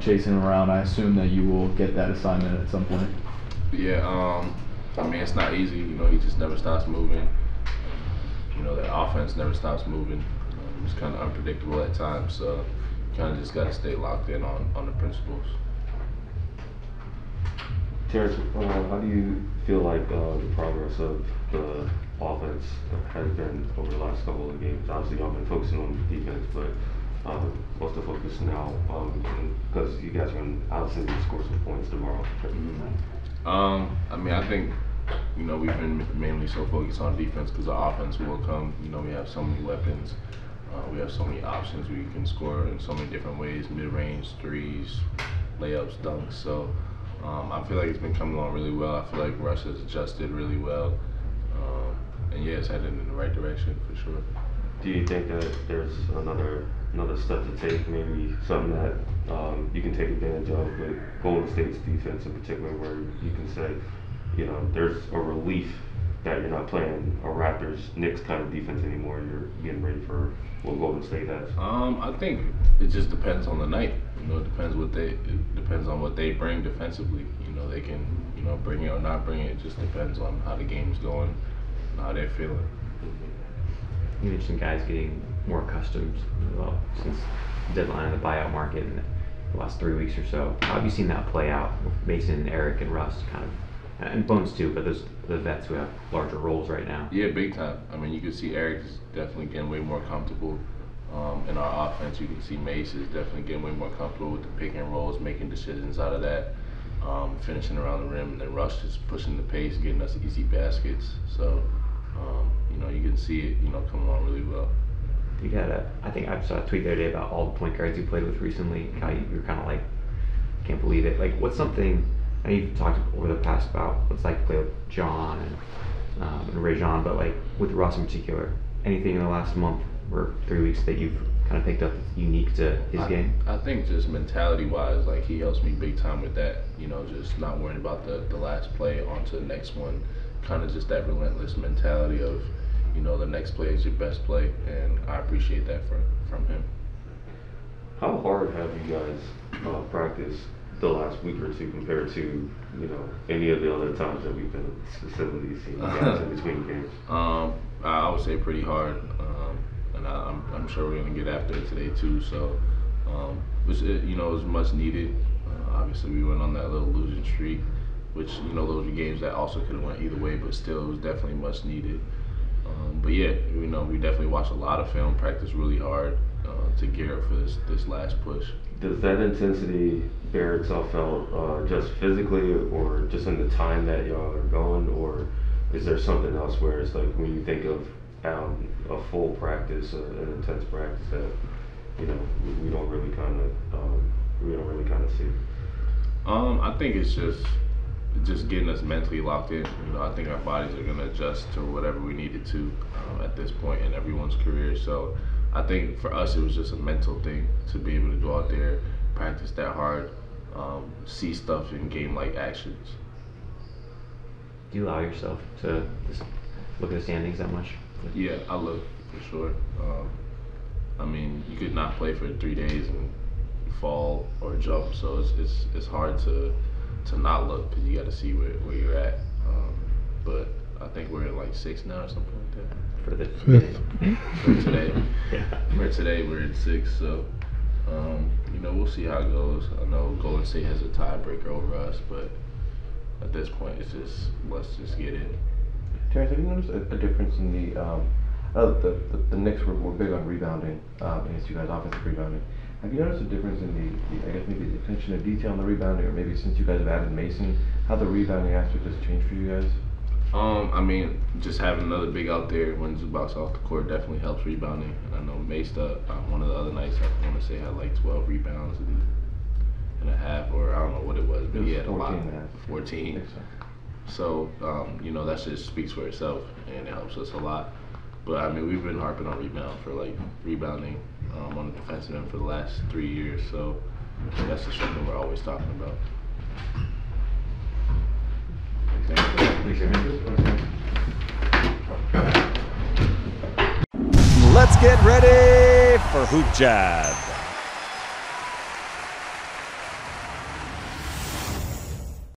chasing around. I assume that you will get that assignment at some point. Yeah, I mean, it's not easy. You know, he just never stops moving. You know, that offense never stops moving. It's kind of unpredictable at times, so you kind of just got to stay locked in on the principles. Terance, how do you feel like the progress of the offense has been over the last couple of games? Obviously, y'all been focusing on defense, but what's the focus now? Because you guys are going to obviously score some points tomorrow. I mean, I think, you know, we've been mainly so focused on defense because the offense will come. You know, we have so many weapons. We have so many options. We can score in so many different ways: mid-range, threes, layups, dunks. So I feel like it's been coming along really well. I feel like Russ has adjusted really well. And yeah, it's headed in the right direction for sure. Do you think that there's another step to take, maybe something that you can take advantage of with Golden State's defense in particular, where you can say, you know, there's a relief that you're not playing a Raptors Knicks kind of defense anymore. You're getting ready for what Golden State has. I think it just depends on the night. You know, it depends on what they bring defensively. You know, they can, you know, bring it or not bring it. It just depends on how the game's going and how they're feeling. You mentioned guys getting more accustomed, well, since the deadline of the buyout market in the last 3 weeks or so. How have you seen that play out with Mason, Eric, and Russ, kind of, and Bones too, but those the vets who have larger roles right now? Yeah, big time. I mean, you can see Eric is definitely getting way more comfortable in our offense. You can see Mace is definitely getting way more comfortable with the pick and rolls, making decisions out of that, finishing around the rim, and then Russ just pushing the pace, getting us easy baskets. So, you know, you can see it, you know, coming along really well. You had I think I saw a tweet the other day about all the point guards you played with recently. How you're kind of like, can't believe it. Like, what's something? I know you've talked over the past about what it's like to play with John and Rajon, but like with Russ in particular, anything in the last month or 3 weeks that you've kind of picked up that's unique to his game? I think just mentality-wise, like he helps me big time with that. You know, just not worrying about the last play, on to the next one. Kind of just that relentless mentality of, you know, the next play is your best play, and I appreciate that from him. How hard have you guys practiced the last week or two compared to, you know, any of the other times that we've been at this facility seeing you guys in between games? I would say pretty hard, and I'm sure we're gonna get after it today too. So, you know, it was much needed. Obviously, we went on that little losing streak, which, you know, those were games that also could have went either way, but still, it was definitely much needed. But yeah, you know, we definitely watched a lot of film, practice really hard to gear up for this last push. Does that intensity bear itself out just physically, or just in the time that y'all are going, or is there something else where it's like when you think of a full practice, an intense practice that, you know, we don't really kind of see? I think it's just getting us mentally locked in. You know, I think our bodies are gonna adjust to whatever we needed to at this point in everyone's career. So I think for us, it was just a mental thing to be able to go out there, practice that hard, see stuff in game-like actions. Do you allow yourself to just look at the standings that much? Yeah, I look for sure. I mean, you could not play for 3 days and fall or jump, so it's hard to not look because you got to see where you're at. But I think we're in like 6 now or something like that. For the for today. Yeah. For today, we're in 6. So, you know, we'll see how it goes. I know Golden State has a tiebreaker over us, but at this point, it's just let's just get in. Terance, have you noticed a difference in the Knicks were big on rebounding against you guys, offensive rebounding. Have you noticed a difference in the I guess maybe the attention to detail on the rebounding, or maybe since you guys have added Mason, how the rebounding aspect has changed for you guys? I mean, just having another big out there when Zubac's off the court definitely helps rebounding. And I know Mace, one of the other nights, I want to say had like 12 rebounds and a half, or I don't know what it was, but he had 14 a lot. and a half. 14. So, you know, that just speaks for itself, and it helps us a lot. But I mean, we've been harping on rebounding on the defensive end for the last 3 years. So that's just something we're always talking about. Let's get ready for HoopJab.